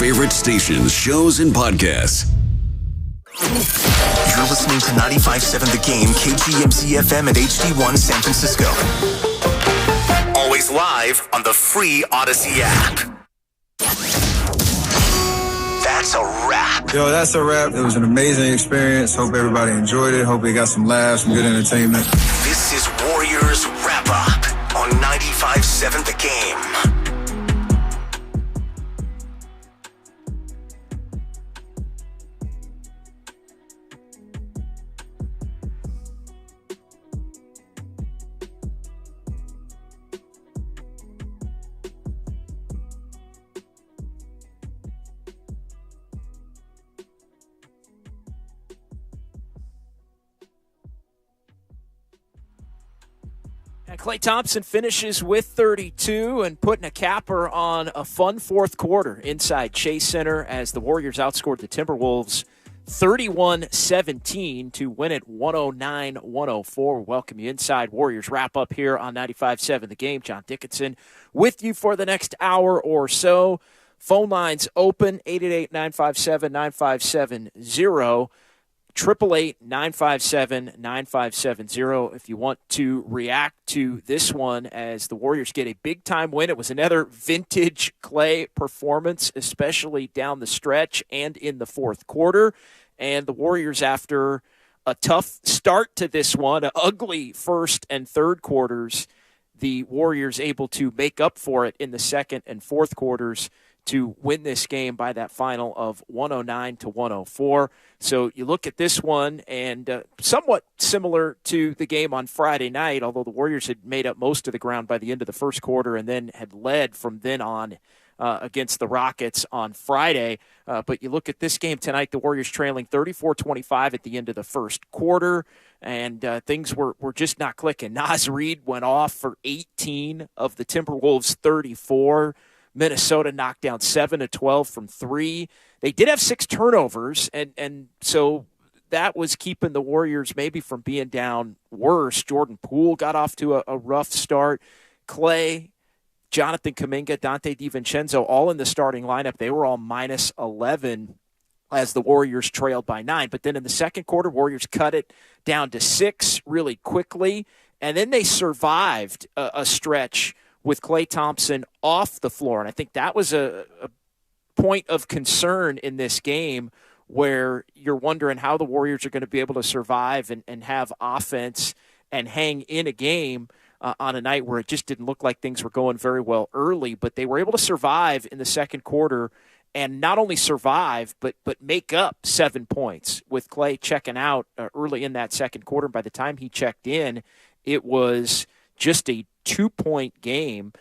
favorite stations, shows, and podcasts. You're listening to 95.7 The Game, KGMZ FM at HD1 San Francisco. Always live on the free Odyssey app. That's a wrap. Yo, that's a wrap. It was an amazing experience. Hope everybody enjoyed it. Hope we got some laughs, some good entertainment. This is Warriors Wrap Up on 95.7 The Game. Klay Thompson finishes with 32 and putting a capper on a fun fourth quarter inside Chase Center as the Warriors outscored the Timberwolves 31-17 to win it 109-104. Welcome you inside Warriors wrap up here on 95.7 The Game. John Dickinson with you for the next hour or so. Phone lines open, 888-957-9570. 888-957-9570 if you want to react to this one as the Warriors get a big-time win. It was another vintage Klay performance, especially down the stretch and in the fourth quarter. And the Warriors, after a tough start to this one, an ugly first and third quarters, the Warriors able to make up for it in the second and fourth quarters to win this game by that final of 109-104. So you look at this one, and somewhat similar to the game on Friday night, although the Warriors had made up most of the ground by the end of the first quarter and then had led from then on against the Rockets on Friday. But you look at this game tonight, the Warriors trailing 34-25 at the end of the first quarter, and things were just not clicking. Naz Reid went off for 18 of the Timberwolves' 34. Minnesota knocked down 7 of 12 from three. They did have 6 turnovers, and so that was keeping the Warriors maybe from being down worse. Jordan Poole got off to a rough start. Klay, Jonathan Kuminga, Dante DiVincenzo, all in the starting lineup. They were all minus 11 as the Warriors trailed by 9. But then in the second quarter, Warriors cut it down to 6 really quickly, and then they survived a stretch with Klay Thompson off the floor. And I think that was a point of concern in this game where you're wondering how the Warriors are going to be able to survive and have offense and hang in a game on a night where it just didn't look like things were going very well early. But they were able to survive in the second quarter and not only survive, but make up 7 points with Klay checking out early in that second quarter. By the time he checked in, it was just a 2-point game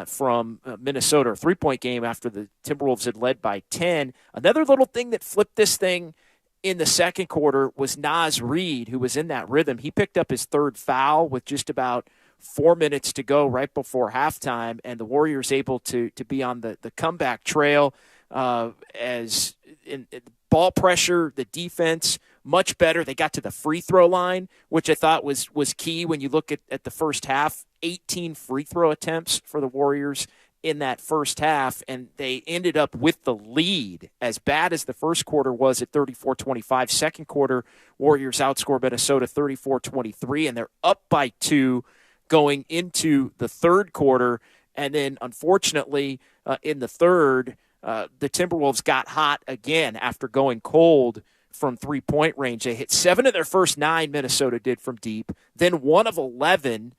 from Minnesota, or 3-point game after the Timberwolves had led by 10. Another little thing that flipped this thing in the second quarter was Naz Reid, who was in that rhythm. He picked up his third foul with just about 4 minutes to go right before halftime, and the Warriors able to be on the comeback trail as in ball pressure, the defense, much better. They got to the free throw line, which I thought was key when you look at the first half. 18 free throw attempts for the Warriors in that first half, and they ended up with the lead. As bad as the first quarter was at 34-25, second quarter, Warriors outscore Minnesota 34-23, and they're up by 2 going into the third quarter. And then, unfortunately, in the third, the Timberwolves got hot again after going cold from three-point range. They hit 7 of their first 9, Minnesota did, from deep, then 1 of 11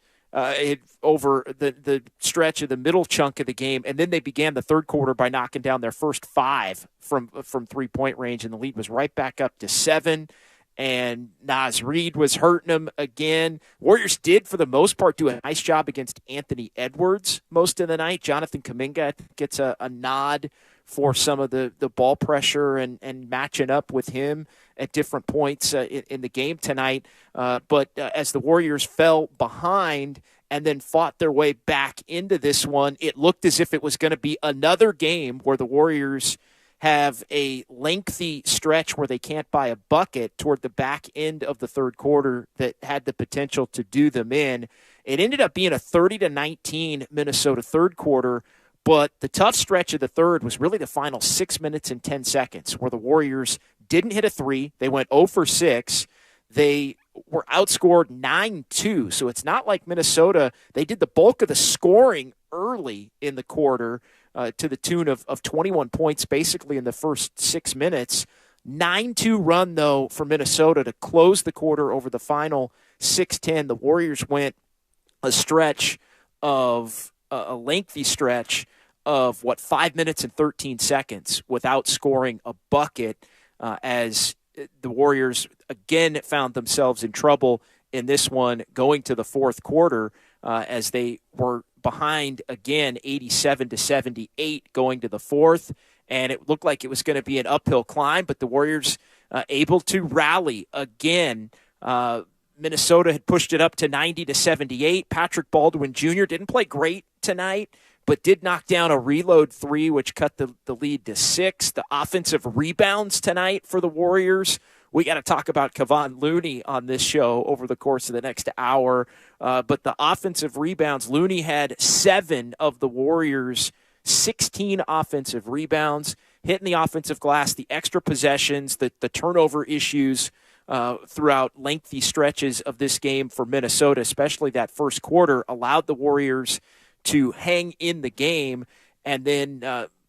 over the stretch of the middle chunk of the game, and then they began the third quarter by knocking down their first 5 from three-point range, and the lead was right back up to 7, and Naz Reid was hurting them again. Warriors did, for the most part, do a nice job against Anthony Edwards most of the night. Jonathan Kuminga gets a nod for some of the ball pressure and matching up with him at different points in the game tonight. But as the Warriors fell behind and then fought their way back into this one, it looked as if it was going to be another game where the Warriors have a lengthy stretch where they can't buy a bucket toward the back end of the third quarter that had the potential to do them in. It ended up being a 30-19 Minnesota third quarter, But the tough stretch of the third was really the final 6 minutes and 10 seconds where the Warriors didn't hit a three. They went 0 for 6. They were outscored 9-2. So it's not like Minnesota. They did the bulk of the scoring early in the quarter to the tune of 21 points basically in the first 6 minutes. 9-2 run, though, for Minnesota to close the quarter over the final 6-10. The Warriors went a stretch of a lengthy stretch of, 5 minutes and 13 seconds without scoring a bucket as the Warriors again found themselves in trouble in this one going to the fourth quarter as they were behind again 87-78 going to the fourth. And it looked like it was going to be an uphill climb, but the Warriors able to rally again. Minnesota had pushed it up to 90-78. Patrick Baldwin Jr. didn't play great tonight, but did knock down a reload three, which cut the lead to 6. The offensive rebounds tonight for the Warriors. We got to talk about Kevon Looney on this show over the course of the next hour. But the offensive rebounds, Looney had 7 of the Warriors' 16 offensive rebounds, hitting the offensive glass, the extra possessions, the turnover issues throughout lengthy stretches of this game for Minnesota, especially that first quarter, allowed the Warriors to hang in the game. And then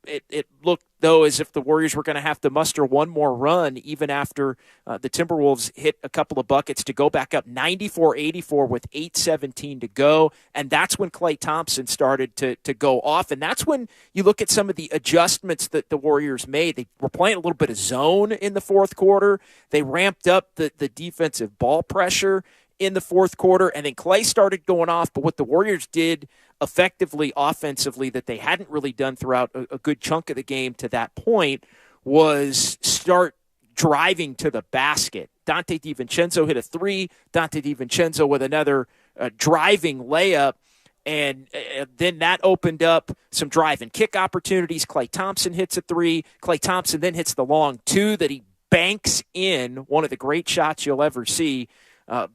it looked, though, as if the Warriors were going to have to muster one more run even after the Timberwolves hit a couple of buckets to go back up 94-84 with 8:17 to go. And that's when Klay Thompson started to go off. And that's when you look at some of the adjustments that the Warriors made. They were playing a little bit of zone in the fourth quarter. They ramped up the defensive ball pressure in the fourth quarter, and then Klay started going off. But what the Warriors did effectively offensively that they hadn't really done throughout a good chunk of the game to that point was start driving to the basket. Dante DiVincenzo hit a three. Dante DiVincenzo with another driving layup. And then that opened up some drive and kick opportunities. Klay Thompson hits a three. Klay Thompson then hits the long two that he banks in, one of the great shots you'll ever see.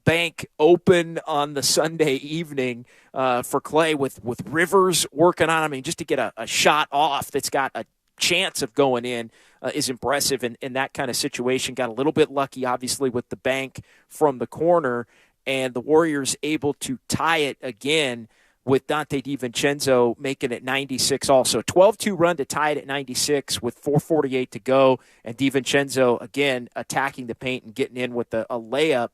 Bank open on the Sunday evening for Klay with Rivers working on him. I mean, just to get a shot off that's got a chance of going in is impressive in that kind of situation. Got a little bit lucky, obviously, with the bank from the corner, and the Warriors able to tie it again with Dante DiVincenzo making it 96 also. 12-2 run to tie it at 96 with 4:48 to go, and DiVincenzo, again, attacking the paint and getting in with a layup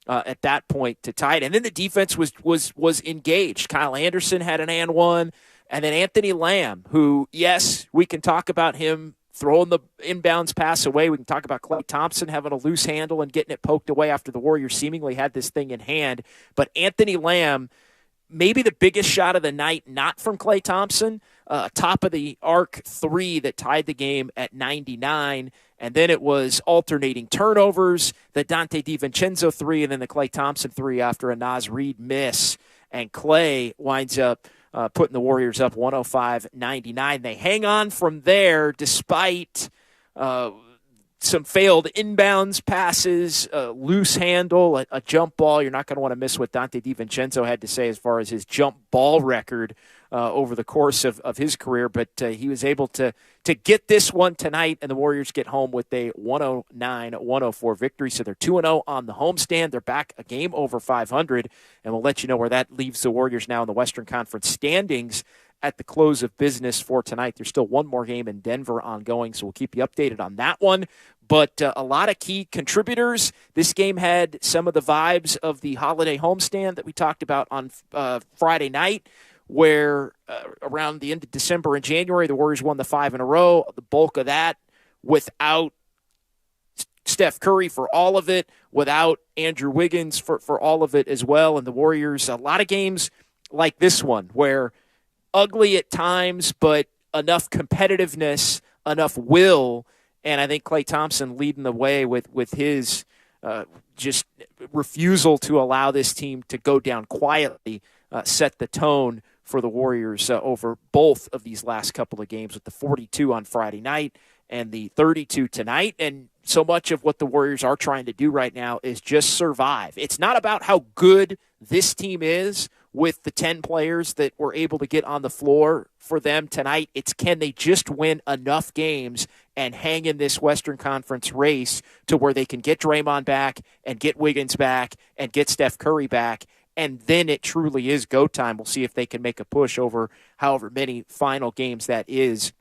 at that point to tie it. And then the defense was engaged. Kyle Anderson had an and one, and then Anthony Lamb, who, yes, we can talk about him throwing the inbounds pass away. We can talk about Klay Thompson having a loose handle and getting it poked away after the Warriors seemingly had this thing in hand. But Anthony Lamb, maybe the biggest shot of the night, not from Klay Thompson, top of the arc three that tied the game at 99. And then it was alternating turnovers, the Dante DiVincenzo three, and then the Klay Thompson three after a Naz Reid miss. And Klay winds up putting the Warriors up 105-99. They hang on from there despite some failed inbounds passes, loose handle, a jump ball. You're not going to want to miss what Dante DiVincenzo had to say as far as his jump ball record over the course of his career. But he was able to get this one tonight, and the Warriors get home with a 109-104 victory. So they're 2-0 on the homestand. They're back a game over 500, and we'll let you know where that leaves the Warriors now in the Western Conference standings at the close of business for tonight. There's still one more game in Denver ongoing, so we'll keep you updated on that one. But a lot of key contributors. This game had some of the vibes of the holiday homestand that we talked about on Friday night, where around the end of December and January, the Warriors won the 5 in a row. The bulk of that without Steph Curry for all of it, without Andrew Wiggins for all of it as well. And the Warriors, a lot of games like this one, where ugly at times, but enough competitiveness, enough will. And I think Klay Thompson leading the way with his just refusal to allow this team to go down quietly set the tone for the Warriors over both of these last couple of games, with the 42 on Friday night and the 32 tonight. And so much of what the Warriors are trying to do right now is just survive. It's not about how good this team is with the 10 players that were able to get on the floor for them tonight. It's can they just win enough games and hang in this Western Conference race to where they can get Draymond back and get Wiggins back and get Steph Curry back, and then it truly is go time. We'll see if they can make a push over however many final games that is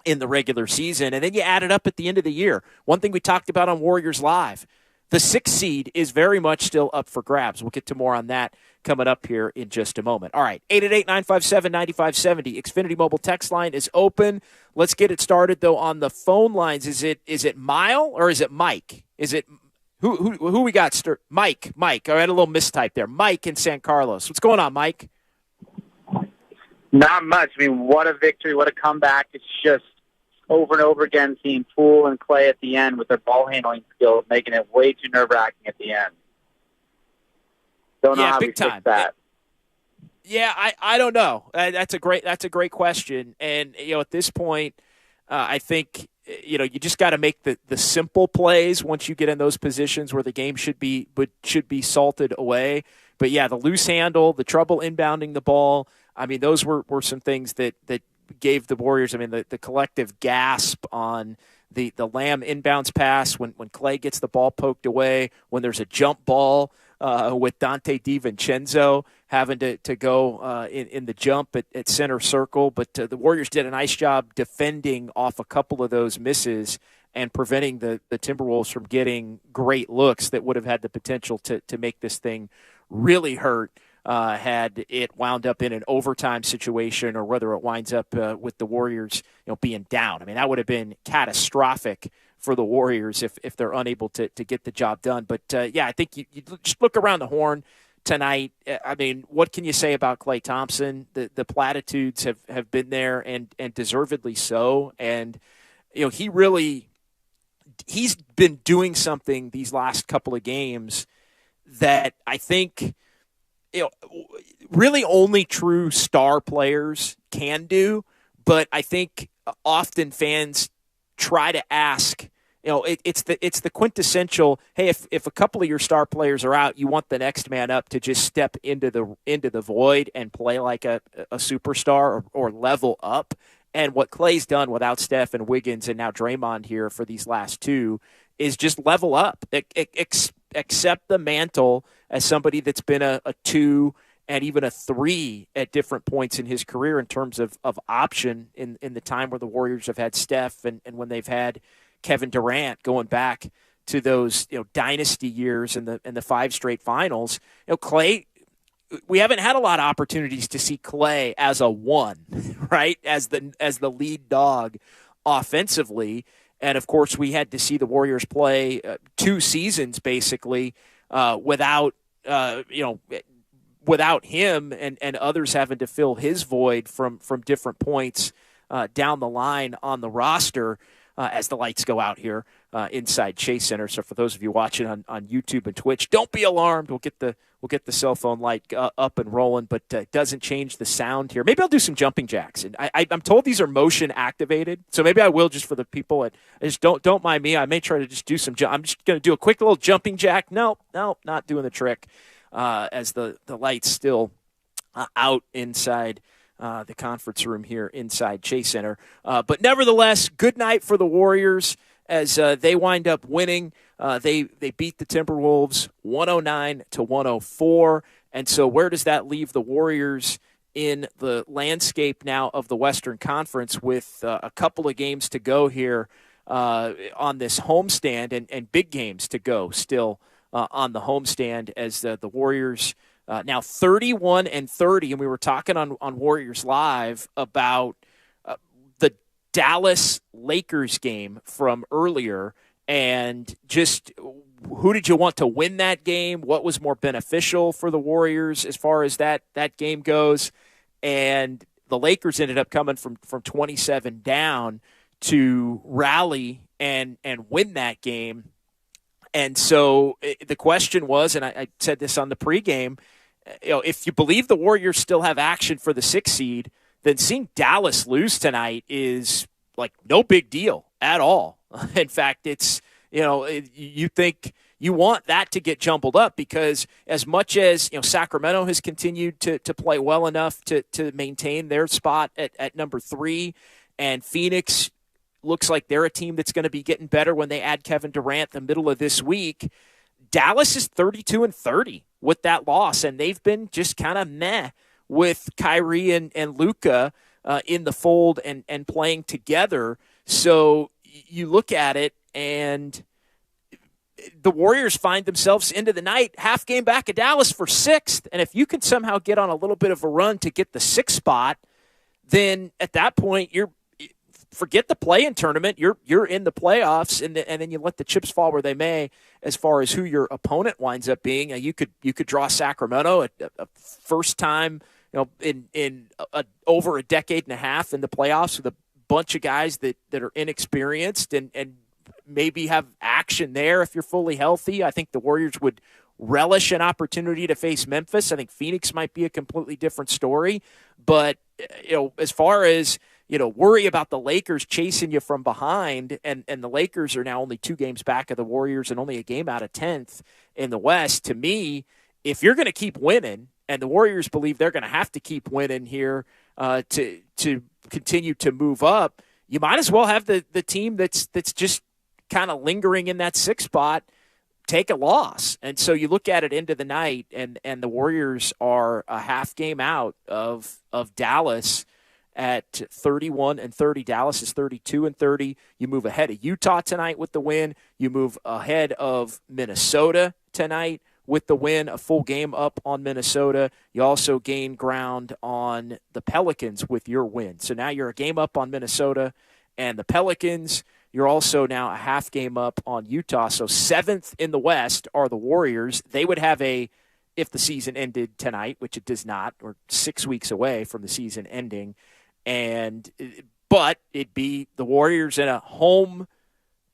in the regular season. And then you add it up at the end of the year. One thing we talked about on Warriors Live, the 6th seed is very much still up for grabs. We'll get to more on that coming up here in just a moment. All right, 888-957-9570. Xfinity Mobile text line is open. Let's get it started, though, on the phone lines. Is it Mile or is it Mike? Is it who we got? Mike. I had a little mistype there. Mike in San Carlos. What's going on, Mike? Not much. I mean, what a victory, what a comeback. It's just over and over again seeing Poole and Clay at the end with their ball handling skills, making it way too nerve-wracking at the end. Don't know how we fix that. Yeah, I don't know. That's a great question. And at this point, I think you just got to make the simple plays once you get in those positions where the game should be salted away. But yeah, the loose handle, the trouble inbounding the ball. I mean, those were some things that gave the Warriors. I mean, the collective gasp on the Lamb inbounds pass when Clay gets the ball poked away, when there's a jump ball with Dante DiVincenzo having to go in the jump at center circle. But the Warriors did a nice job defending off a couple of those misses and preventing the Timberwolves from getting great looks that would have had the potential to make this thing really hurt had it wound up in an overtime situation, or whether it winds up with the Warriors being down. I mean, that would have been catastrophic for the Warriors if they're unable to get the job done. But, yeah, I think you just look around the horn tonight. I mean, what can you say about Klay Thompson? The platitudes have been there, and deservedly so. And, he's been doing something these last couple of games that I think really only true star players can do. But I think often fans try to ask, it's the quintessential, hey, if a couple of your star players are out, you want the next man up to just step into the void and play like a superstar or level up. And what Klay's done without Steph and Wiggins and now Draymond here for these last two is just level up. Accept the mantle as somebody that's been a 2 and even a 3 at different points in his career in terms of option in the time where the Warriors have had Steph and when they've had Kevin Durant, going back to those dynasty years and the 5 straight finals. Klay, we haven't had a lot of opportunities to see Klay as a 1, right? As the lead dog offensively. And of course, we had to see the Warriors play 2 seasons basically without him and others having to fill his void from different points down the line on the roster. As the lights go out here inside Chase Center. So for those of you watching on YouTube and Twitch, don't be alarmed. We'll get the cell phone light up and rolling, but it doesn't change the sound here. Maybe I'll do some jumping jacks. And I'm told these are motion activated, so maybe I will just for the people. Just don't mind me. I may try to just do some. I'm just going to do a quick little jumping jack. No, not doing the trick. As the lights still out inside the conference room here inside Chase Center. But nevertheless, good night for the Warriors as they wind up winning. They beat the Timberwolves 109-104. And so where does that leave the Warriors in the landscape now of the Western Conference with a couple of games to go here on this homestand and big games to go still on the homestand as the Warriors now 31-30, and we were talking on Warriors Live about the Dallas Lakers game from earlier, and just who did you want to win that game? What was more beneficial for the Warriors as far as that game goes? And the Lakers ended up coming from 27 down to rally and win that game. And so the question was, and I said this on the pregame, if you believe the Warriors still have action for the 6th seed, then seeing Dallas lose tonight is like no big deal at all. In fact, it's you think You want that to get jumbled up because as much as Sacramento has continued to play well enough to maintain their spot at number 3, and Phoenix looks like they're a team that's going to be getting better when they add Kevin Durant the middle of this week. Dallas is 32-30 with that loss, and they've been just kind of meh with Kyrie and Luka in the fold and playing together. So you look at it, and the Warriors find themselves into the night half game back of Dallas for 6th, and if you can somehow get on a little bit of a run to get the 6th spot, then at that point forget the play-in tournament. You're in the playoffs, and then you let the chips fall where they may as far as who your opponent winds up being. You could draw Sacramento a first time, in over a decade and a half in the playoffs with a bunch of guys that are inexperienced and maybe have action there if you're fully healthy. I think the Warriors would relish an opportunity to face Memphis. I think Phoenix might be a completely different story, but as far as worry about the Lakers chasing you from behind, and the Lakers are now only 2 games back of the Warriors and only a game out of 10th in the West. To me, if you're going to keep winning, and the Warriors believe they're going to have to keep winning here to continue to move up, you might as well have the team that's just kind of lingering in that 6th spot take a loss. And so you look at it into the night, and the Warriors are a half game out of Dallas at 31-30. Dallas is 32-30. You move ahead of Utah tonight with the win. You move ahead of Minnesota tonight with the win, a full game up on Minnesota. You also gain ground on the Pelicans with your win. So now you're a game up on Minnesota and the Pelicans. You're also now a half game up on Utah. So 7th in the West are the Warriors. They would have if the season ended tonight, which it does not, or 6 weeks away from the season ending, but it'd be the Warriors in a home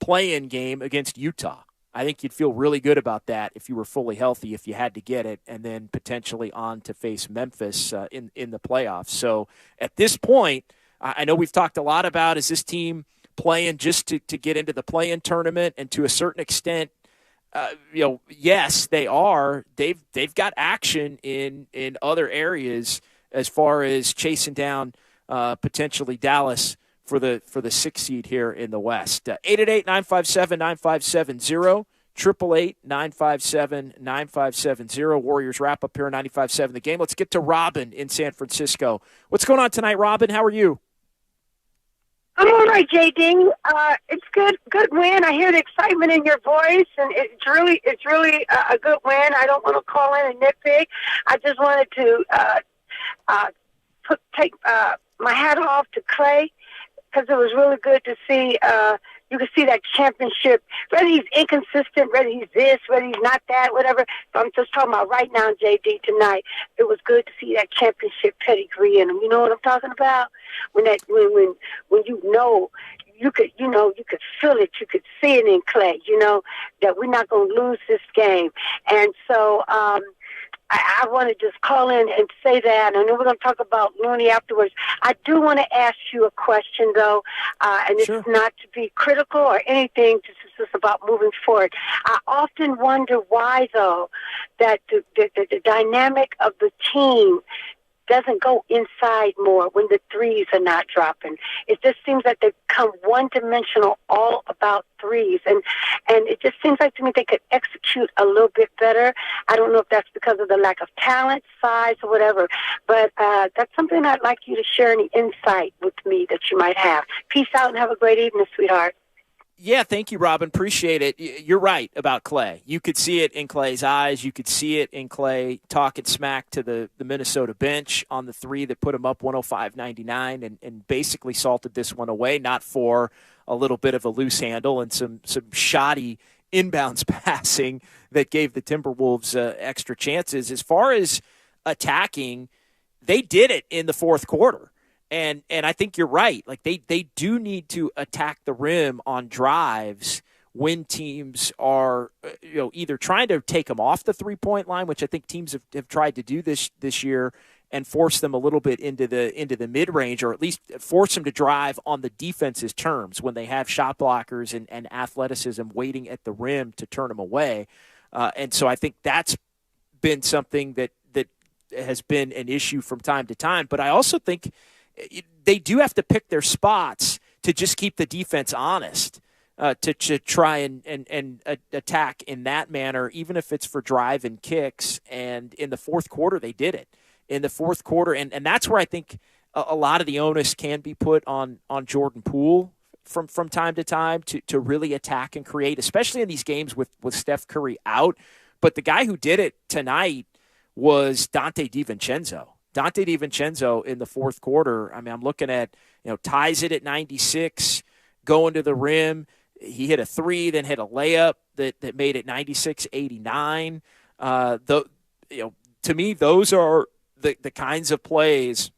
play-in game against Utah. I think you'd feel really good about that if you were fully healthy, if you had to get it, and then potentially on to face Memphis in the playoffs. So at this point, I know we've talked a lot about, is this team playing just to get into the play-in tournament, and to a certain extent, yes, they are. They've got action in other areas as far as chasing down potentially Dallas for the 6th seed here in the West. 888-957-9570, 888-957-9570. Warriors wrap up here on 95.7 The Game. Let's get to Robin in San Francisco. What's going on tonight, Robin? How are you? I'm all right, JD. It's good win. I hear the excitement in your voice, and it's really a good win. I don't want to call in and nitpick. I just wanted to take my hat off to Clay, because it was really good to see. You can see that championship, whether he's inconsistent, whether he's this, whether he's not that, whatever. But I'm just talking about right now, JD, tonight. It was good to see that championship pedigree in him. You know what I'm talking about? When you could feel it, you could see it in Clay, that we're not going to lose this game. And so, I want to just call in and say that. I know we're going to talk about Looney afterwards. I do want to ask you a question, though, and Sure. It's not to be critical or anything. This is just about moving forward. I often wonder why, though, that the dynamic of the team doesn't go inside more when the threes are not dropping. It just seems like they become one-dimensional, all about threes. And it just seems like to me they could execute a little bit better. I don't know if that's because of the lack of talent, size, or whatever. But that's something I'd like you to share any insight with me that you might have. Peace out and have a great evening, sweetheart. Yeah, thank you, Robin. Appreciate it. You're right about Clay. You could see it in Clay's eyes. You could see it in Clay talking smack to the Minnesota bench on the 3 that put him up 105-99 and basically salted this one away, not for a little bit of a loose handle and some shoddy inbounds passing that gave the Timberwolves extra chances. As far as attacking, they did it in the fourth quarter. And I think you're right. Like they do need to attack the rim on drives when teams are either trying to take them off the 3-point line, which I think teams have tried to do this year, and force them a little bit into the mid-range, or at least force them to drive on the defense's terms when they have shot blockers and athleticism waiting at the rim to turn them away. And so I think that's been something that has been an issue from time to time. But I also think they do have to pick their spots to just keep the defense honest, to try and attack in that manner, even if it's for drive and kicks. And in the fourth quarter, they did it. In the fourth quarter, and that's where I think a lot of the onus can be put on Jordan Poole from time to time to really attack and create, especially in these games with Steph Curry out. But the guy who did it tonight was Dante DiVincenzo. Dante DiVincenzo in the fourth quarter, I mean, I'm looking at, ties it at 96, going to the rim. He hit a three, then hit a layup that made it 96-89. To me, those are the kinds of plays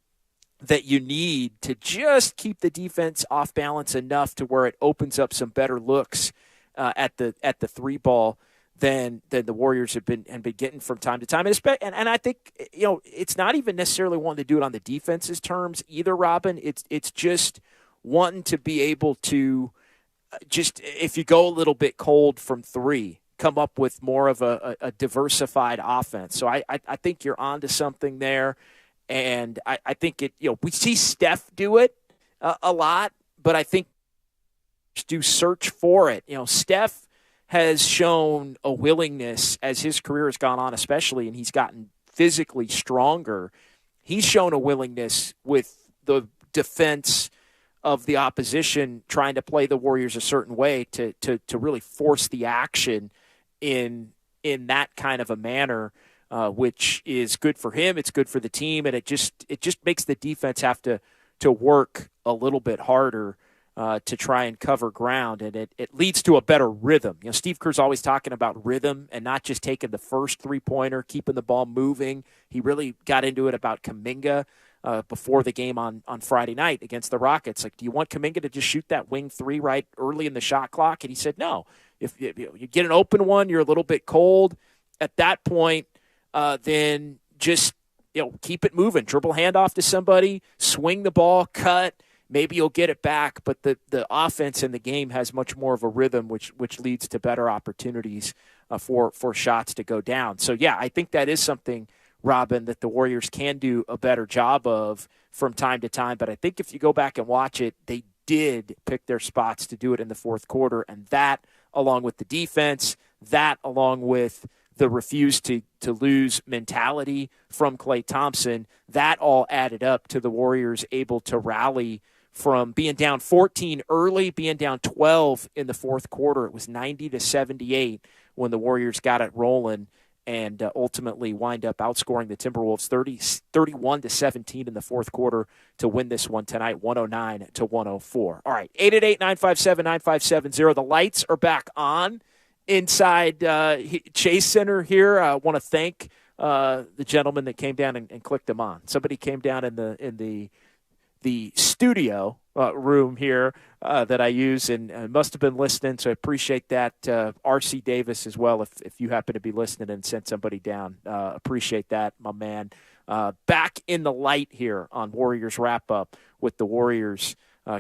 that you need to just keep the defense off balance enough to where it opens up some better looks at the three ball than the Warriors have been getting from time to time. And I think, it's not even necessarily wanting to do it on the defense's terms either, Robin. It's just wanting to be able to just, if you go a little bit cold from three, come up with more of a diversified offense. So I think you're onto something there. And I think we see Steph do it a lot, but I think do search for it. Steph has shown a willingness as his career has gone on, especially, and he's gotten physically stronger. He's shown a willingness with the defense of the opposition trying to play the Warriors a certain way to really force the action in that kind of a manner, which is good for him. It's good for the team, and it just makes the defense have to work a little bit harder to try and cover ground, and it leads to a better rhythm. Steve Kerr's always talking about rhythm and not just taking the first three-pointer, keeping the ball moving. He really got into it about Kuminga before the game on Friday night against the Rockets. Like, do you want Kuminga to just shoot that wing three right early in the shot clock? And he said, no. If you get an open one, you're a little bit cold. At that point, then just keep it moving. Dribble handoff to somebody, swing the ball, cut. Maybe you'll get it back, but the offense in the game has much more of a rhythm, which leads to better opportunities for shots to go down. So, yeah, I think that is something, Robin, that the Warriors can do a better job of from time to time. But I think if you go back and watch it, they did pick their spots to do it in the fourth quarter, and that, along with the defense, that along with the refuse to lose mentality from Klay Thompson, that all added up to the Warriors able to rally from being down 14 early, being down 12 in the fourth quarter. It was 90-78 when the Warriors got it rolling and ultimately wind up outscoring the Timberwolves 31-17 in the fourth quarter to win this one tonight, 109-104. All right, 888-957-9570. The lights are back on inside Chase Center here. I want to thank the gentleman that came down and clicked them on. Somebody came down in the studio room here that I use and must have been listening, so I appreciate that. R.C. Davis as well, if you happen to be listening and sent somebody down. Appreciate that, my man. Back in the light here on Warriors Wrap-Up with the Warriors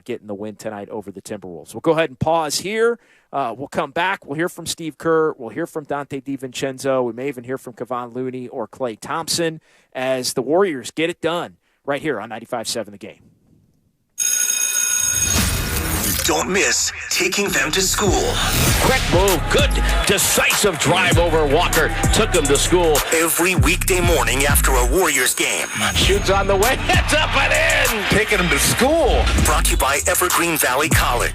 getting the win tonight over the Timberwolves. We'll go ahead and pause here. We'll come back. We'll hear from Steve Kerr. We'll hear from Dante DiVincenzo. We may even hear from Kevon Looney or Klay Thompson as the Warriors get it done right here on 95.7 The Game. Don't miss Taking Them to School. Quick move, good decisive drive over Walker. Took him to school. Every weekday morning after a Warriors game. Shoots on the way, heads up and in. Taking them to school. Brought to you by Evergreen Valley College.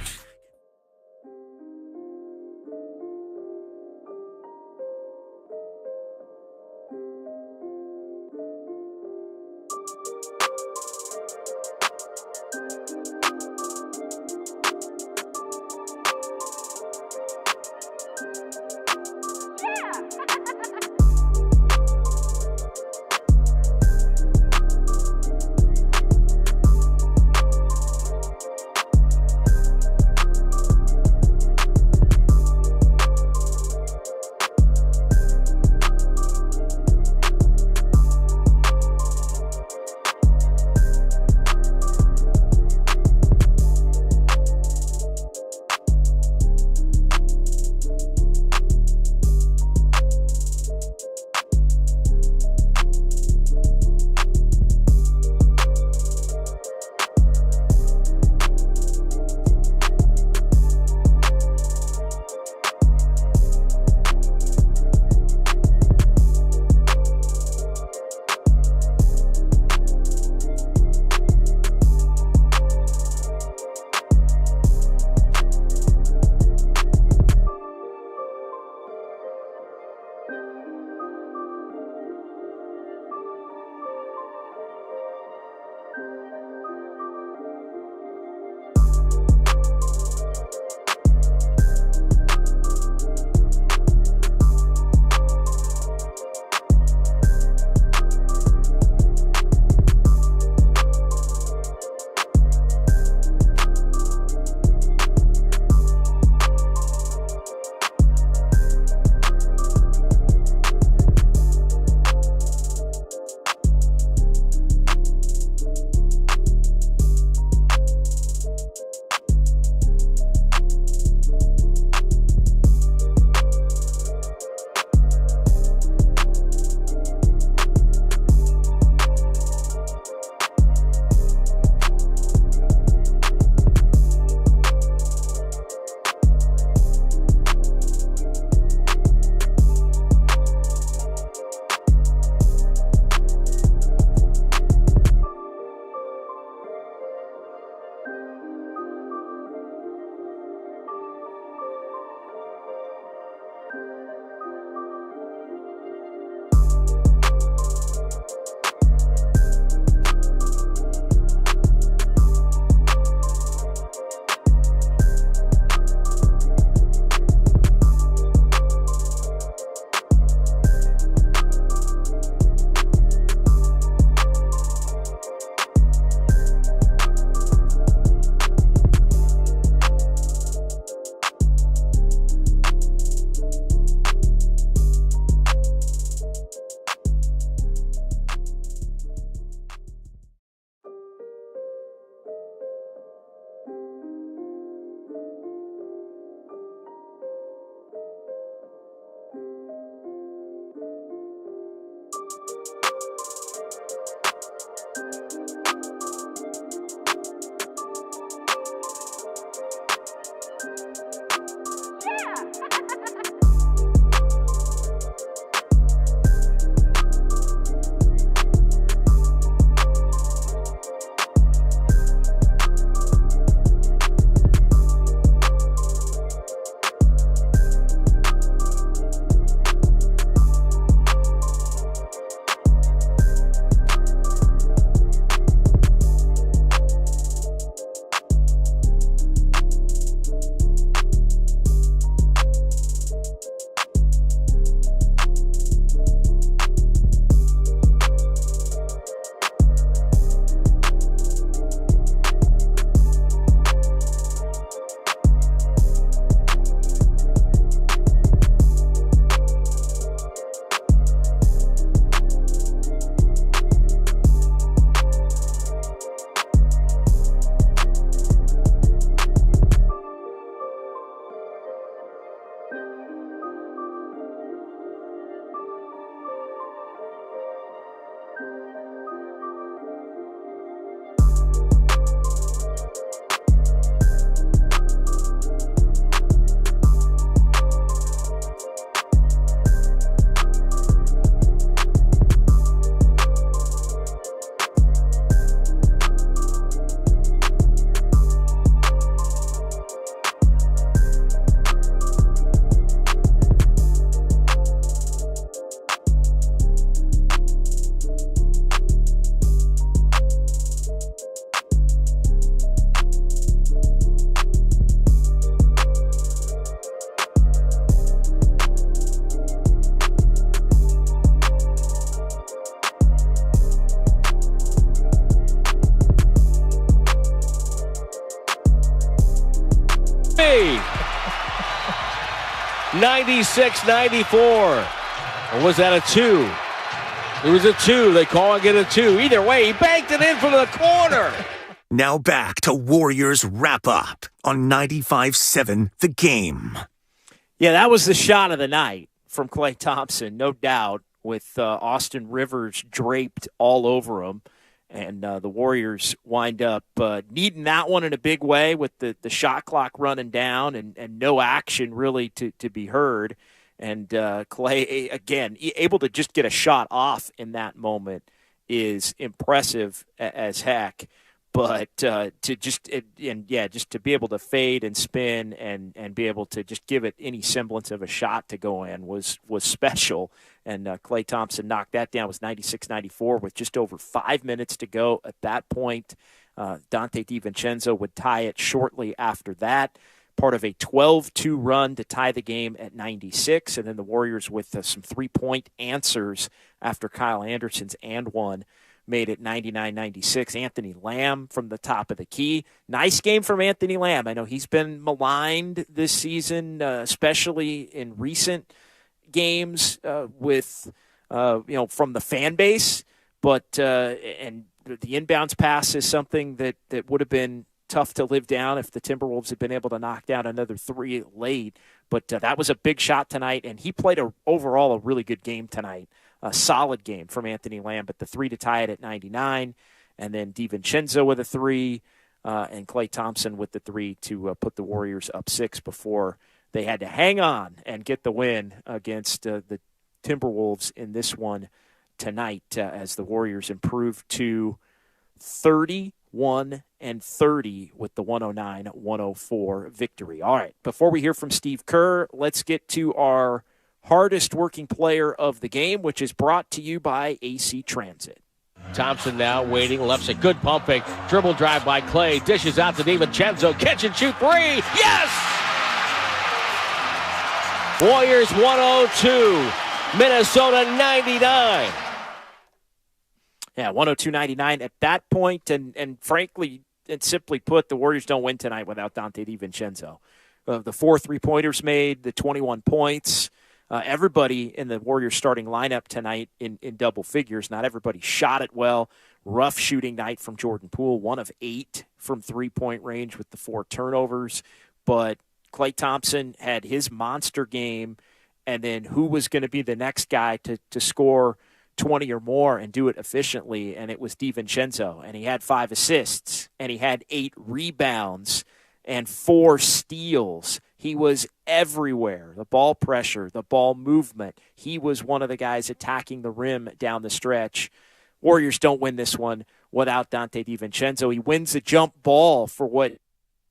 96-94. Or was that a 2? It was a 2. They call it a 2. Either way, he banked it in from the corner. Now back to Warriors wrap-up on 95.7 The Game. Yeah, that was the shot of the night from Klay Thompson, no doubt, with Austin Rivers draped all over him. And the Warriors wind up needing that one in a big way with the shot clock running down and no action really to be heard. And Klay, again, able to just get a shot off in that moment is impressive as heck. But to be able to fade and spin and be able to just give it any semblance of a shot to go in was special. And Klay Thompson knocked that down. It was 96-94 with just over 5 minutes to go at that point. Dante DiVincenzo would tie it shortly after that. Part of a 12-2 run to tie the game at 96. And then the Warriors with some three-point answers after Kyle Anderson's and one made it 99-96. Anthony Lamb from the top of the key. Nice game from Anthony Lamb. I know he's been maligned this season, especially in recent games with from the fan base. But and the inbounds pass is something that would have been tough to live down if the Timberwolves had been able to knock down another 3 late. But that was a big shot tonight, and he played overall a really good game tonight. A solid game from Anthony Lamb, but the 3 to tie it at 99, and then DiVincenzo with a 3, and Klay Thompson with the 3 to put the Warriors up 6 before they had to hang on and get the win against the Timberwolves in this one tonight as the Warriors improved to 31-30 with the 109-104 victory. All right, before we hear from Steve Kerr, let's get to our hardest working player of the game, which is brought to you by AC Transit. Thompson now waiting, left side, good pump fake, dribble drive by Klay, dishes out to DiVincenzo, catch and shoot 3, yes! Warriors 102, Minnesota 99. Yeah, 102-99 at that point, and frankly, and simply put, the Warriors don't win tonight without Dante DiVincenzo. The 4 3-pointers made, the 21 points. Everybody in the Warriors starting lineup tonight in double figures. Not everybody shot it well. Rough shooting night from Jordan Poole, 1 of 8 from three-point range with the 4 turnovers. But Klay Thompson had his monster game, and then who was going to be the next guy to score 20 or more and do it efficiently? And it was DiVincenzo, and he had 5 assists, and he had 8 rebounds and 4 steals. He was everywhere. The ball pressure, the ball movement. He was one of the guys attacking the rim down the stretch. Warriors don't win this one without Dante DiVincenzo. He wins the jump ball for what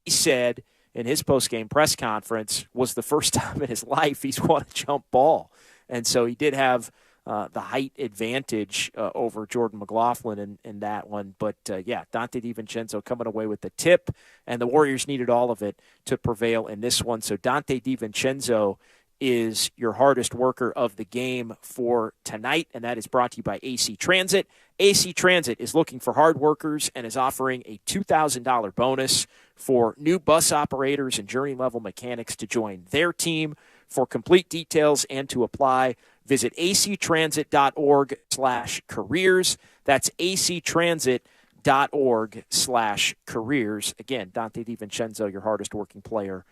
he said in his postgame press conference was the first time in his life he's won a jump ball. And so he did have the height advantage over Jordan McLaughlin in that one. But, Dante DiVincenzo coming away with the tip, and the Warriors needed all of it to prevail in this one. So Dante DiVincenzo is your hardest worker of the game for tonight, and that is brought to you by AC Transit. AC Transit is looking for hard workers and is offering a $2,000 bonus for new bus operators and journey-level mechanics to join their team. For complete details and to apply, visit actransit.org/careers. That's actransit.org/careers. Again, Dante DiVincenzo, your hardest working player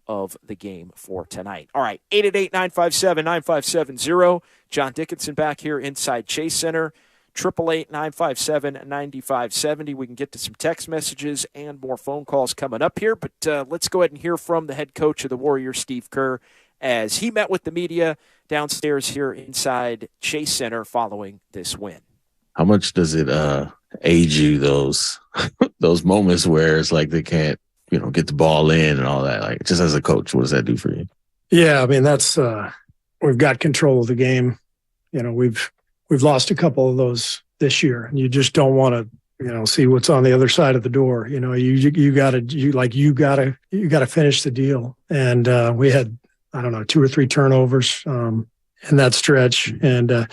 of the game for tonight. All right, 888-957-9570. John Dickinson back here inside Chase Center. 888-957-9570. We can get to some text messages and more phone calls coming up here, but let's go ahead and hear from the head coach of the Warriors, Steve Kerr, as he met with the media downstairs here inside Chase Center following this win. How much does it age you, those moments where it's like they can't, get the ball in and all that? Like, just as a coach, what does that do for you? Yeah, I mean, that's we've got control of the game. We've lost a couple of those this year, and you just don't want to, see what's on the other side of the door. You gotta finish the deal. And we had, 2 or 3 turnovers in that stretch. And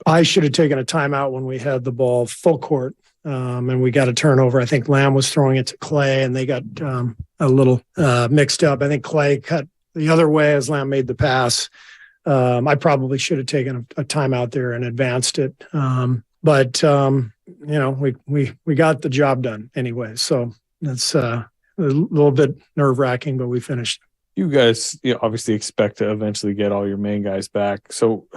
I should have taken a timeout when we had the ball full court. And we got a turnover. I think Lamb was throwing it to Klay, and they got a little mixed up. I think Clay cut the other way as Lamb made the pass. I probably should have taken a timeout there and advanced it. But we got the job done anyway. So it's a little bit nerve-wracking, but we finished. You guys, obviously expect to eventually get all your main guys back. So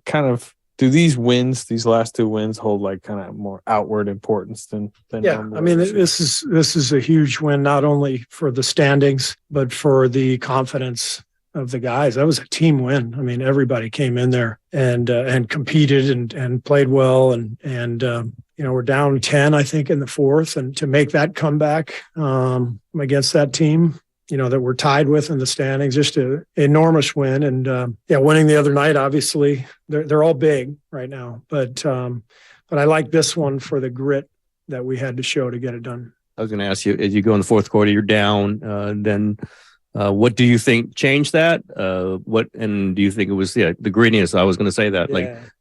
kind of do these last 2 wins hold like kind of more outward importance than yeah, I mean, this is a huge win, not only for the standings, but for the confidence of the guys. That was a team win. I mean, everybody came in there and competed and played well. And we're down 10, I think, in the fourth. And to make that comeback against that team, that we're tied with in the standings, just an enormous win. And winning the other night, obviously, they're all big right now. But I like this one for the grit that we had to show to get it done. I was going to ask you, as you go in the fourth quarter, you're down, then what do you think changed that? And do you think it was the grittiness? I was going to say that,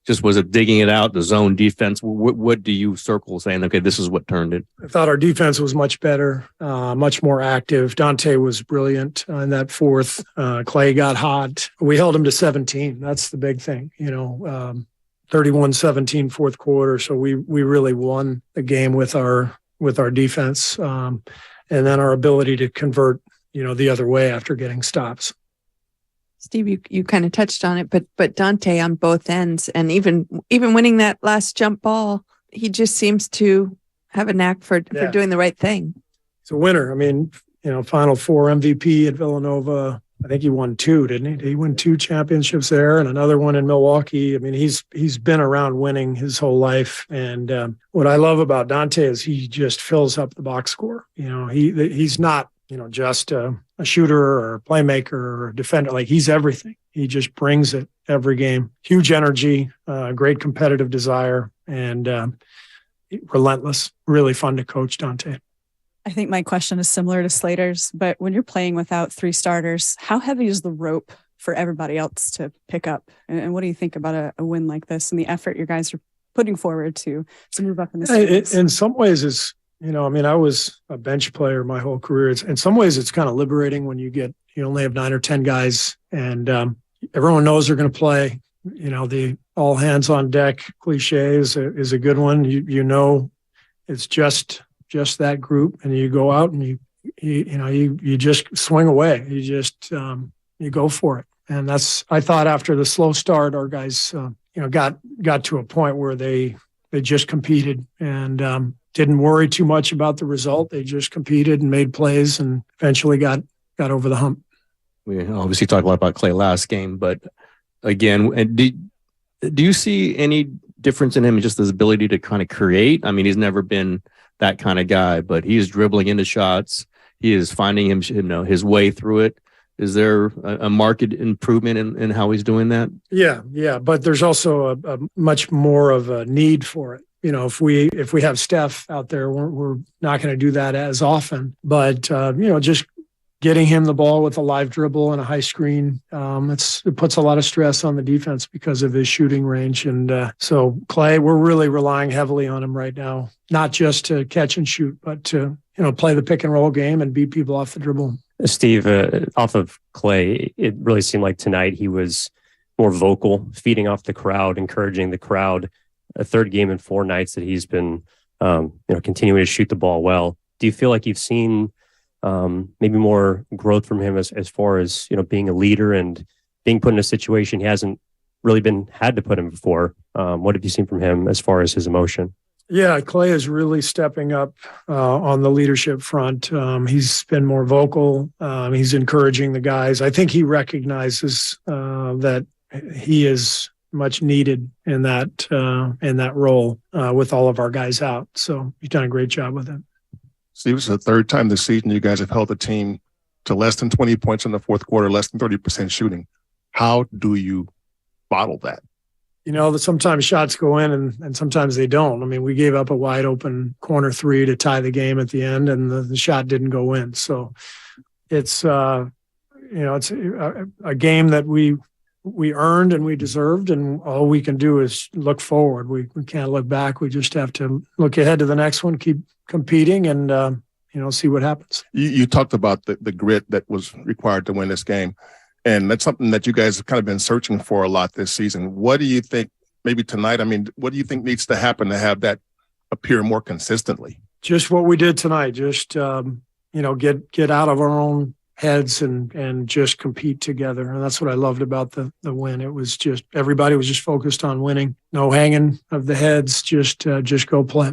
just was it digging it out, the zone defense? What do you circle saying, okay, this is what turned it? I thought our defense was much better, much more active. Dante was brilliant in that fourth. Clay got hot. We held him to 17. That's the big thing, 31-17 fourth quarter. So we really won the game with our defense, and then our ability to convert the other way after getting stops. Steve, you kind of touched on it, but Dante on both ends, and even winning that last jump ball, he just seems to have a knack for doing the right thing. He's a winner. I mean, Final Four MVP at Villanova. I think he won 2, didn't he? He won 2 championships there and another one in Milwaukee. I mean, he's been around winning his whole life. And what I love about Dante is he just fills up the box score. He's not just a shooter or a playmaker or a defender. Like, he's everything. He just brings it every game. Huge energy, great competitive desire, and relentless. Really fun to coach, Dante. I think my question is similar to Slater's, but when you're playing without 3 starters, how heavy is the rope for everybody else to pick up? And what do you think about a win like this and the effort your guys are putting forward to move up in the standings? In some ways, it's I was a bench player my whole career. In some ways, it's kind of liberating when you only have 9 or 10 guys and everyone knows they're going to play. The all hands on deck cliche is a good one. It's just that group, and you go out and you just swing away. You just you go for it. And I thought after the slow start, our guys got to a point where they just competed and didn't worry too much about the result. They just competed and made plays and eventually got over the hump. We obviously talked a lot about Clay last game, but again, do you see any difference in him in just his ability to kind of create? I mean, he's never been that kind of guy, but he is dribbling into shots. He is finding his way through it. Is there a marked improvement in how he's doing that? Yeah. But there's also a much more of a need for it. If we have Steph out there, we're not going to do that as often. But just getting him the ball with a live dribble and a high screen, it puts a lot of stress on the defense because of his shooting range. And so Clay, we're really relying heavily on him right now, not just to catch and shoot, but to play the pick and roll game and beat people off the dribble. Steve, off of Clay, it really seemed like tonight he was more vocal, feeding off the crowd, encouraging the crowd. A third game in 4 nights that he's been, continuing to shoot the ball well. Do you feel like you've seen maybe more growth from him as far as being a leader and being put in a situation he hasn't really had to put him before? What have you seen from him as far as his emotion? Yeah, Clay is really stepping up on the leadership front. He's been more vocal. He's encouraging the guys. I think he recognizes that he is much needed in that role with all of our guys out. So he's done a great job with it. Steve, it's the 3rd time this season you guys have held the team to less than 20 points in the fourth quarter, less than 30% shooting. How do you bottle that? That sometimes shots go in and sometimes they don't. I mean, we gave up a wide open corner 3 to tie the game at the end, and the shot didn't go in. So it's it's a game that we earned and we deserved, and all we can do is look forward. We can't look back. We just have to look ahead to the next one, keep competing, and see what happens. You talked about the grit that was required to win this game, and that's something that you guys have kind of been searching for a lot this season. What do you think, maybe tonight, what do you think needs to happen to have that appear more consistently? Just what we did tonight, just, get out of our own heads and just compete together. And that's what I loved about the win. It was just, everybody was just focused on winning. No hanging of the heads, just go play.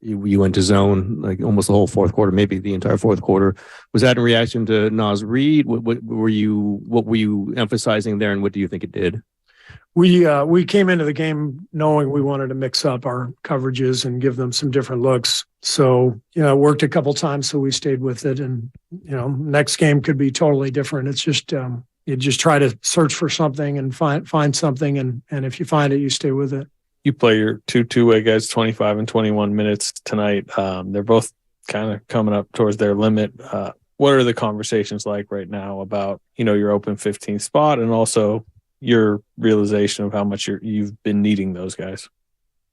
You went to zone like almost the whole fourth quarter, maybe the entire fourth quarter. Was that in reaction to Naz Reid? What were you emphasizing there, and what do you think it did? We came into the game knowing we wanted to mix up our coverages and give them some different looks. So, it worked a couple times, so we stayed with it. And, next game could be totally different. It's just, you just try to search for something and find something. And if you find it, you stay with it. You play your two-way guys 25 and 21 minutes tonight. They're both kind of coming up towards their limit. What are the conversations like right now about, your open 15th spot, and also your realization of how much you've been needing those guys?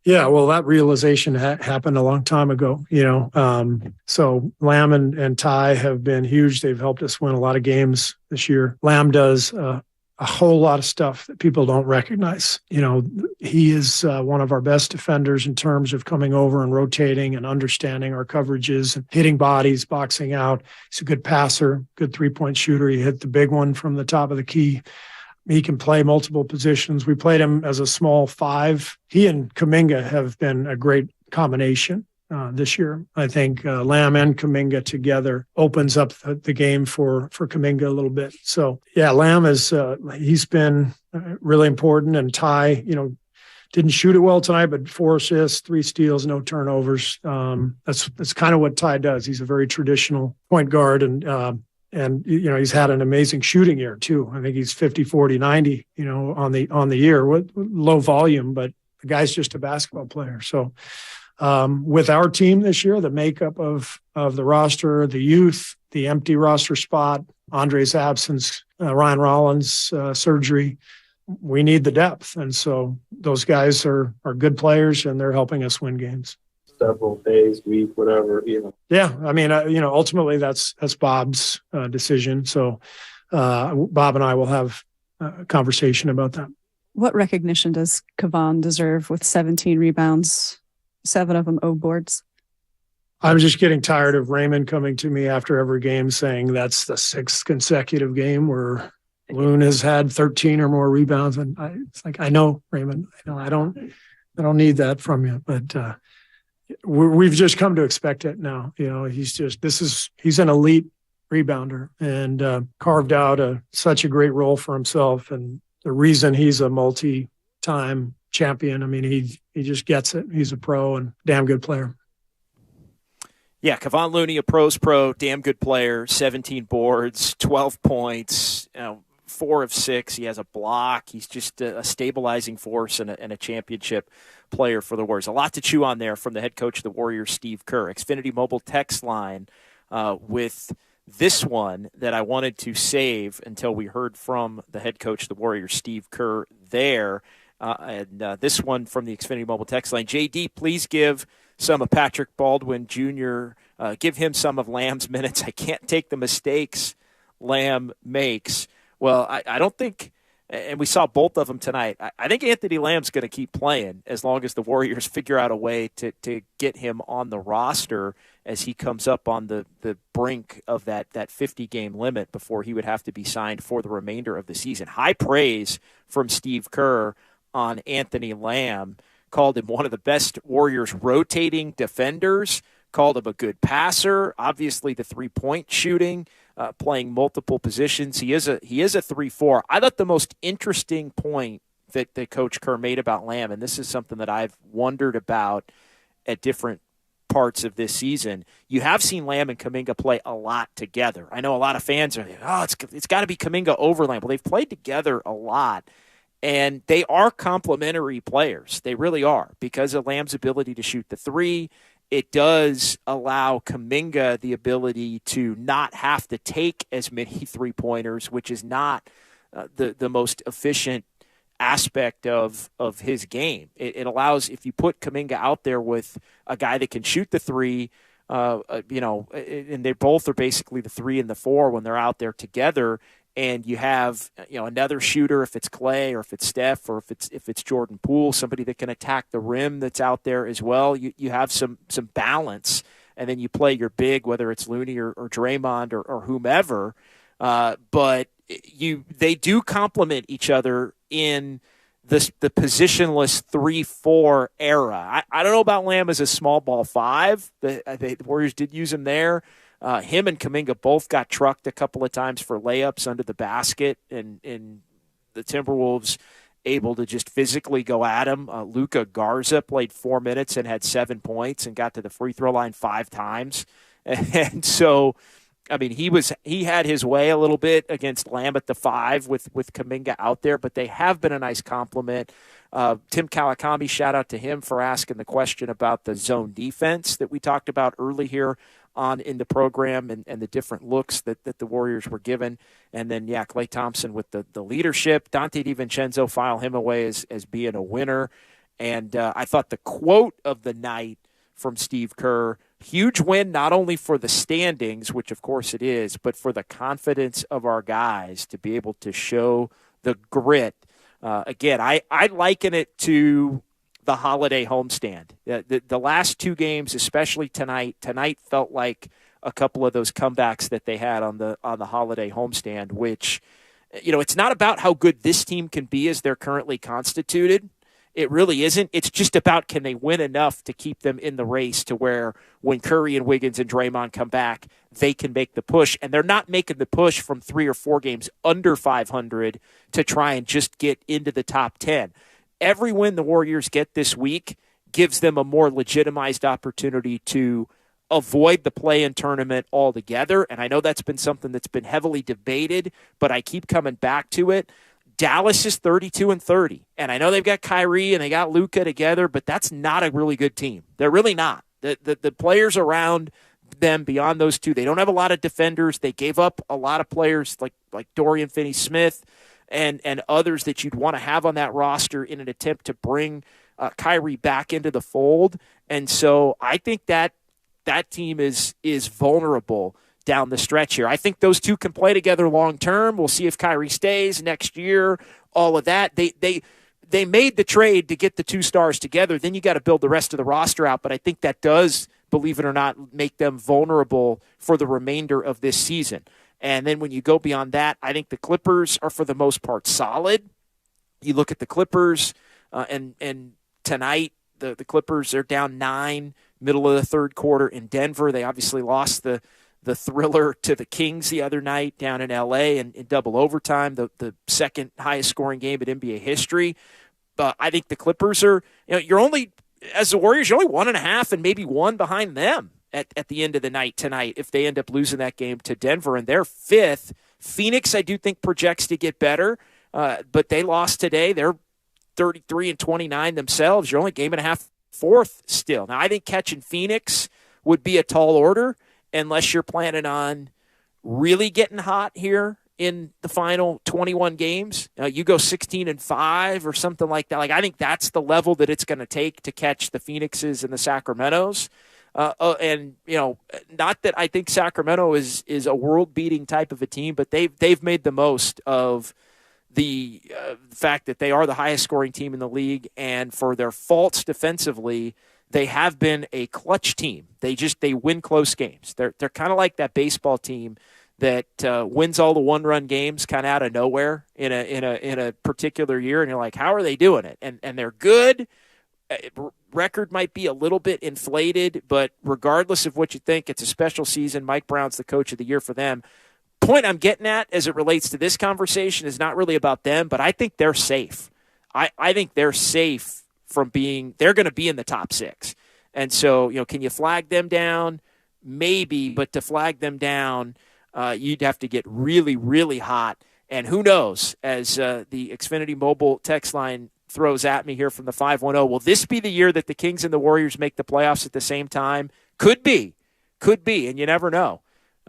Yeah, well, that realization happened a long time ago, So Lamb and Ty have been huge. They've helped us win a lot of games this year. Lamb does a whole lot of stuff that people don't recognize. He is one of our best defenders in terms of coming over and rotating and understanding our coverages and hitting bodies, boxing out. He's a good passer, good three-point shooter. He hit the big one from the top of the key. He can play multiple positions. We played him as a small 5. He and Kuminga have been a great combination this year. I think Lamb and Kuminga together opens up the game for Kuminga a little bit. So, yeah, Lamb he's been really important. And Ty, didn't shoot it well tonight, but 4 assists, 3 steals, no turnovers. That's kind of what Ty does. He's a very traditional point guard, and he's had an amazing shooting year too. I think he's 50, 40, 90, on the year with low volume, but the guy's just a basketball player. So with our team this year, the makeup of the roster, the youth, the empty roster spot, Andre's absence, Ryan Rollins' surgery, we need the depth. And so those guys are good players, and they're helping us win games. Several days, week, whatever, Yeah, ultimately that's Bob's decision. So Bob and I will have a conversation about that. What recognition does Kevon deserve with 17 rebounds, 7 of them O boards? I'm just getting tired of Raymond coming to me after every game saying that's the 6th consecutive game where Loon has had 13 or more rebounds, and it's like, I know, Raymond, I don't need that from you, but. We've just come to expect it now. He's an elite rebounder, and carved out such a great role for himself. And the reason he's a multi-time champion, he just gets it. He's a pro and damn good player. Yeah, Kevon Looney, a pro's pro, damn good player, 17 boards, 12 points, 4 of 6. He has a block. He's just a stabilizing force and a championship player for the Warriors. A lot to chew on there from the head coach of the Warriors, Steve Kerr. Xfinity Mobile text line with this one that I wanted to save until we heard from the head coach of the Warriors, Steve Kerr, there. This one from the Xfinity Mobile text line. JD, please give some of Patrick Baldwin Jr., give him some of Lamb's minutes. I can't take the mistakes Lamb makes. Well, I don't think, and we saw both of them tonight, I think Anthony Lamb's going to keep playing as long as the Warriors figure out a way to get him on the roster as he comes up on the brink of that 50-game limit before he would have to be signed for the remainder of the season. High praise from Steve Kerr on Anthony Lamb. Called him one of the best Warriors rotating defenders, called him a good passer, obviously the three-point shooting, playing multiple positions. He is a 3-4. I thought the most interesting point that Coach Kerr made about Lamb, and this is something that I've wondered about at different parts of this season, you have seen Lamb and Kuminga play a lot together. I know a lot of fans are like, it's got to be Kuminga over Lamb. Well, they've played together a lot, and they are complementary players. They really are, because of Lamb's ability to shoot the three. It does allow Kuminga the ability to not have to take as many three-pointers, which is not the most efficient aspect of his game. It allows, if you put Kuminga out there with a guy that can shoot the three, and they both are basically the 3 and the 4 when they're out there together. And you have, another shooter, if it's Clay or if it's Steph or if it's Jordan Poole, somebody that can attack the rim that's out there as well. You have some balance, and then you play your big, whether it's Looney or Draymond or whomever. But they do complement each other in the positionless 3-4 era. I don't know about Lamb as a small ball 5. The Warriors did use him there. Him and Kuminga both got trucked a couple of times for layups under the basket, and the Timberwolves able to just physically go at him. Luka Garza played 4 minutes and had 7 points and got to the free throw line 5 times. And so, he had his way a little bit against Lamb at the 5 with Kuminga out there, but they have been a nice compliment. Tim Kawakami, shout out to him for asking the question about the zone defense that we talked about early here on in the program and the different looks that the Warriors were given. And then, Klay Thompson with the leadership. Dante DiVincenzo, file him away as being a winner. And I thought the quote of the night from Steve Kerr, huge win not only for the standings, which of course it is, but for the confidence of our guys to be able to show the grit. Again, I liken it to the holiday homestand. The last 2 games, especially tonight felt like a couple of those comebacks that they had on the holiday homestand, which, it's not about how good this team can be as they're currently constituted. It really isn't. It's just about, can they win enough to keep them in the race to where when Curry and Wiggins and Draymond come back, they can make the push. And they're not making the push from 3 or 4 games under 500 to try and just get into the top 10. Every win the Warriors get this week gives them a more legitimized opportunity to avoid the play-in tournament altogether. And I know that's been something that's been heavily debated, but I keep coming back to it. Dallas is 32-30, and I know they've got Kyrie and they got Luka together, but that's not a really good team. They're really not. The players around them beyond those 2, they don't have a lot of defenders. They gave up a lot of players like Dorian Finney-Smith and others that you'd want to have on that roster in an attempt to bring Kyrie back into the fold. And so I think that team is vulnerable down the stretch here. I think those 2 can play together long term. We'll see if Kyrie stays next year, all of that. They made the trade to get the 2 stars together. Then you got to build the rest of the roster out, but I think that does, believe it or not, make them vulnerable for the remainder of this season. And then when you go beyond that, I think the Clippers are for the most part solid. You look at the Clippers, and tonight the Clippers are down 9, middle of the third quarter in Denver. They obviously lost the thriller to the Kings the other night down in L.A. in double overtime, the second highest scoring game in NBA history. But I think the Clippers are, you're only, as the Warriors, you're only 1.5 and maybe 1 behind them at the end of the night tonight if they end up losing that game to Denver, and they're 5th. Phoenix, I do think, projects to get better, but they lost today. They're 33-29 themselves. You're only 1.5 games 4th still. Now, I think catching Phoenix would be a tall order unless you're planning on really getting hot here in the final 21 games. You go 16-5 or something like that. I think that's the level that it's going to take to catch the Phoenixes and the Sacramentos. And not that I think Sacramento is a world-beating type of a team, but they've made the most of the fact that they are the highest-scoring team in the league, and for their faults defensively, they have been a clutch team. They win close games. They're kind of like that baseball team that wins all the one-run games kind of out of nowhere in a particular year, and you're like, how are they doing it? And they're good. Record might be a little bit inflated, but regardless of what you think, it's a special season. Mike Brown's the coach of the year for them. Point I'm getting at as it relates to this conversation is not really about them, but I think they're safe. I think they're safe from they're going to be in the top 6. And so, can you flag them down? Maybe, but to flag them down, you'd have to get really, really hot. And who knows, as the Xfinity Mobile text line throws at me here from the 510, will this be the year that the Kings and the Warriors make the playoffs at the same time? Could be, and you never know.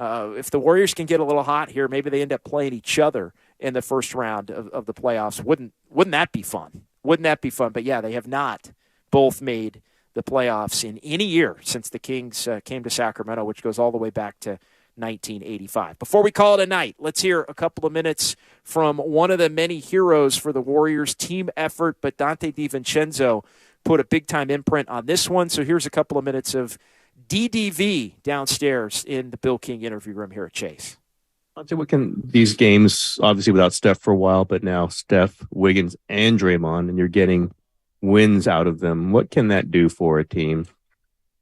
If the Warriors can get a little hot here, maybe they end up playing each other in the first round of the playoffs. Wouldn't that be fun? Wouldn't that be fun? But yeah, they have not both made the playoffs in any year since the Kings came to Sacramento, which goes all the way back to 1985. Before we call it a night, let's hear a couple of minutes from one of the many heroes for the Warriors team effort, but Dante DiVincenzo put a big-time imprint on this one. So here's a couple of minutes of DDV downstairs in the Bill King interview room here at Chase. What can these games, obviously without Steph for a while, but now Steph, Wiggins, and Draymond, and you're getting wins out of them. What can that do for a team?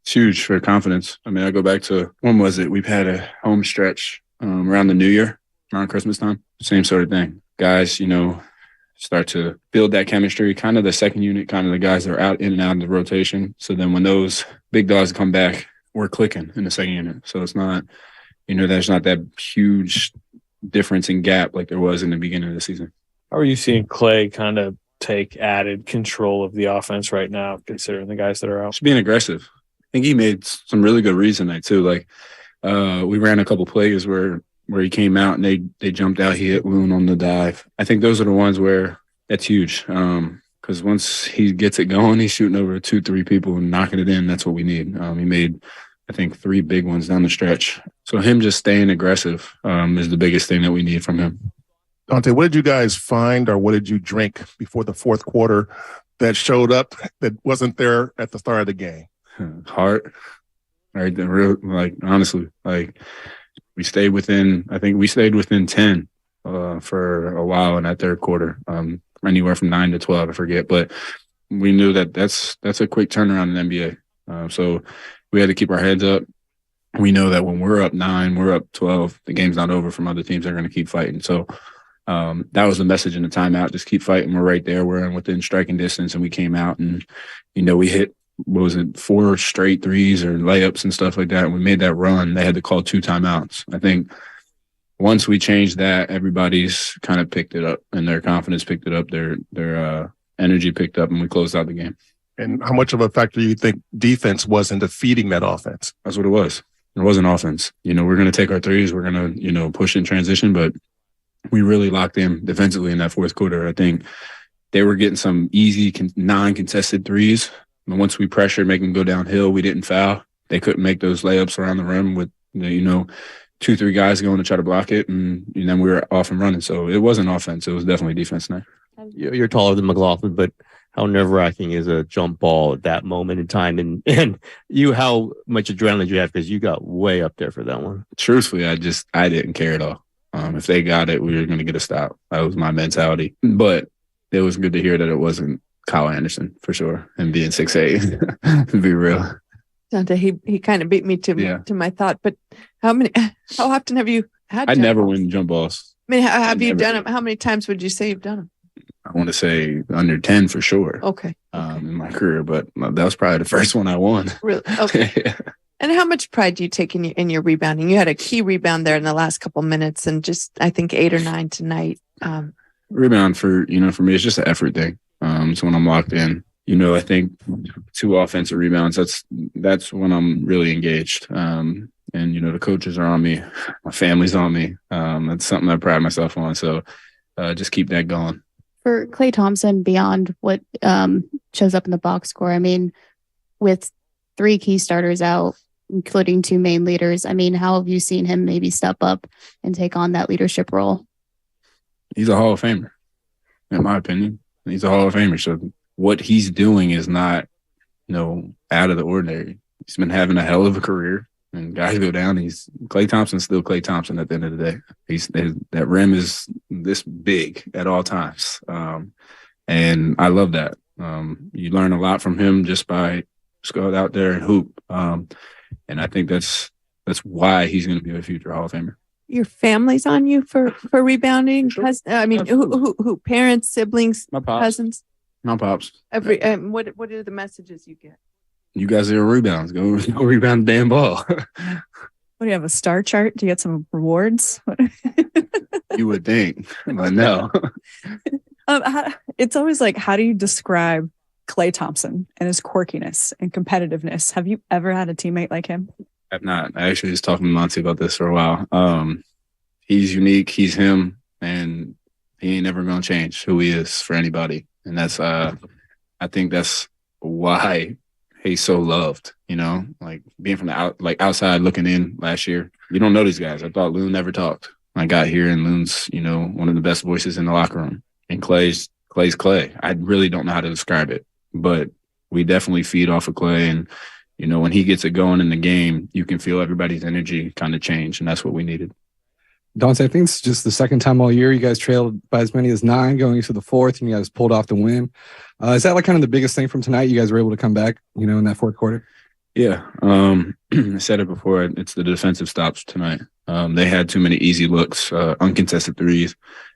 It's huge for confidence. I mean, I go back to, when was it? We've had a home stretch around the New Year, around Christmas time. Same sort of thing. Guys, start to build that chemistry, kind of the second unit, kind of the guys that are out in and out of the rotation. So then when those big dogs come back, we're clicking in the second unit. So it's not, there's not that huge difference in gap like there was in the beginning of the season. How are you seeing Clay kind of take added control of the offense right now, considering the guys that are out? Just being aggressive. I think he made some really good reads tonight too. Like we ran a couple plays where he came out and they jumped out. He hit Loon on the dive. I think those are the ones where that's huge. Because once he gets it going, he's shooting over 2-3 people and knocking it in. That's what we need. He made, I think, 3 big ones down the stretch. So him just staying aggressive is the biggest thing that we need from him. Dante, what did you guys find or what did you drink before the fourth quarter that showed up that wasn't there at the start of the game? Heart. Right. Honestly, we stayed within 10 for a while in that third quarter, anywhere from 9 to 12, I forget. But we knew that's a quick turnaround in the NBA. So we had to keep our heads up. We know that when we're up 9, we're up 12, the game's not over from other teams. They're going to keep fighting. So that was the message in the timeout. Just keep fighting. We're right there. We're within striking distance. And we came out and, we hit, 4 straight threes or layups and stuff like that. And we made that run. They had to call 2 timeouts. I think once we changed that, everybody's kind of picked it up and their confidence picked it up. Their energy picked up and we closed out the game. And how much of a factor do you think defense was in defeating that offense? That's what it was. It wasn't offense. We're going to take our threes. We're going to, push in transition, but we really locked in defensively in that fourth quarter. I think they were getting some easy non-contested threes. And once we pressured, make them go downhill, we didn't foul. They couldn't make those layups around the rim with, 2-3 guys going to try to block it. And then we were off and running. So it wasn't offense. It was definitely defense night. You're taller than McLaughlin, but how nerve-wracking is a jump ball at that moment in time? And how much adrenaline did you have? Because you got way up there for that one. Truthfully, I didn't care at all. If they got it, we were going to get a stop. That was my mentality. But it was good to hear that it wasn't Kyle Anderson for sure, and being 6'8", to be real. Dante, he kind of beat me to my thought. But how often have you had? I never win jump balls. I mean, have you done them? How many times would you say you've done them? I want to say under 10 for sure. Okay. In my career, but that was probably the first one I won. Really? Okay. Yeah. And how much pride do you take in your rebounding? You had a key rebound there in the last couple minutes, and just I think 8 or 9 tonight. Rebound for me, it's just an effort thing. So when I'm locked in, I think 2 offensive rebounds, that's when I'm really engaged. And, the coaches are on me. My family's on me. That's something I pride myself on. So just keep that going. For Klay Thompson, beyond what shows up in the box score, I mean, with 3 key starters out, including 2 main leaders, I mean, how have you seen him maybe step up and take on that leadership role? He's a Hall of Famer, in my opinion. He's a Hall of Famer. So what he's doing is not, out of the ordinary. He's been having a hell of a career, and guys go down. Klay Thompson's still Klay Thompson at the end of the day. That rim is this big at all times. And I love that. You learn a lot from him just by go out there and hoop. And I think that's why he's going to be a future Hall of Famer. Your family's on you for rebounding? Sure. Who parents, siblings, my pops, cousins? My pops. What are the messages you get? You guys are rebounds. Go rebound the damn ball. What do you have, a star chart? Do you get some rewards? You would think, but no. It's always like, how do you describe Klay Thompson and his quirkiness and competitiveness? Have you ever had a teammate like him? I've not. I actually was talking to Monty about this for a while. He's unique. He's him, and he ain't never going to change who he is for anybody. And that's, I think that's why he's so loved, like being from the outside looking in last year. You don't know these guys. I thought Loon never talked. I got here and Loon's, one of the best voices in the locker room. And Clay's Clay. I really don't know how to describe it, but we definitely feed off of Clay. And, when he gets it going in the game, you can feel everybody's energy kind of change. And that's what we needed. Dante, I think it's just the second time all year you guys trailed by as many as 9 going into the fourth, and you guys pulled off the win. Is that like kind of the biggest thing from tonight? You guys were able to come back, in that fourth quarter? Yeah. I said it before. It's the defensive stops tonight. They had too many easy looks, uncontested threes.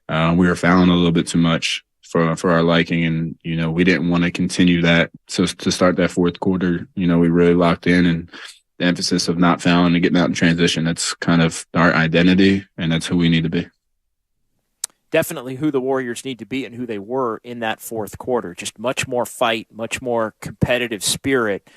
We were fouling a little bit too much for our liking, and, we didn't want to continue that. So to start that fourth quarter, we really locked in, and the emphasis of not fouling and getting out in transition, that's kind of our identity, and that's who we need to be. Definitely who the Warriors need to be and who they were in that fourth quarter. Just much more fight, much more competitive spirit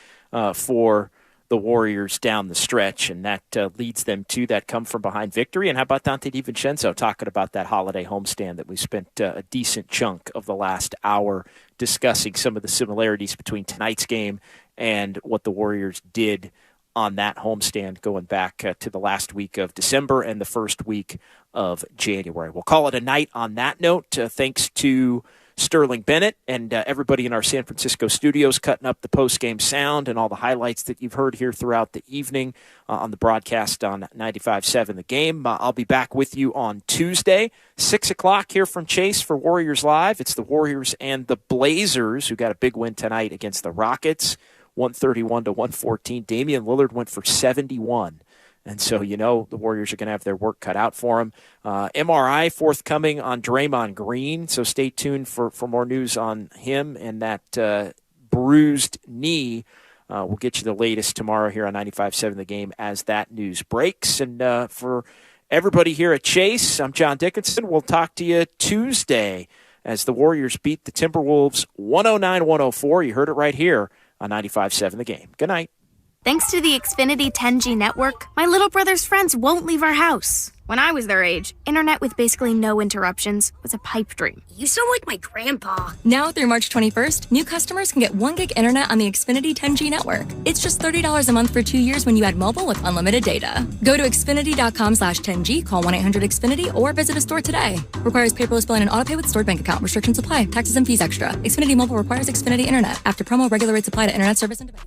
for the Warriors down the stretch, and that leads them to that come-from-behind victory. And how about Dante DiVincenzo talking about that holiday homestand that we spent a decent chunk of the last hour discussing some of the similarities between tonight's game and what the Warriors did on that homestand going back to the last week of December and the first week of January. We'll call it a night on that note. Thanks to Sterling Bennett and everybody in our San Francisco studios cutting up the post-game sound and all the highlights that you've heard here throughout the evening on the broadcast on 95.7 The Game. I'll be back with you on Tuesday, 6 o'clock here from Chase for Warriors Live. It's the Warriors and the Blazers, who got a big win tonight against the Rockets, 131-114. Damian Lillard went for 71. And so, the Warriors are going to have their work cut out for them. MRI forthcoming on Draymond Green, so stay tuned for more news on him and that bruised knee. We'll get you the latest tomorrow here on 95.7 The Game as that news breaks. And for everybody here at Chase, I'm John Dickinson. We'll talk to you Tuesday as the Warriors beat the Timberwolves 109-104. You heard it right here on 95.7 The Game. Good night. Thanks to the Xfinity 10G network, my little brother's friends won't leave our house. When I was their age, internet with basically no interruptions was a pipe dream. You sound like my grandpa. Now through March 21st, new customers can get 1 gig internet on the Xfinity 10G network. It's just $30 a month for 2 years when you add mobile with unlimited data. Go to Xfinity.com/10G, call 1-800-XFINITY, or visit a store today. Requires paperless billing and autopay with stored bank account. Restrictions apply. Taxes and fees extra. Xfinity Mobile requires Xfinity internet. After promo, regular rates apply to internet service and device.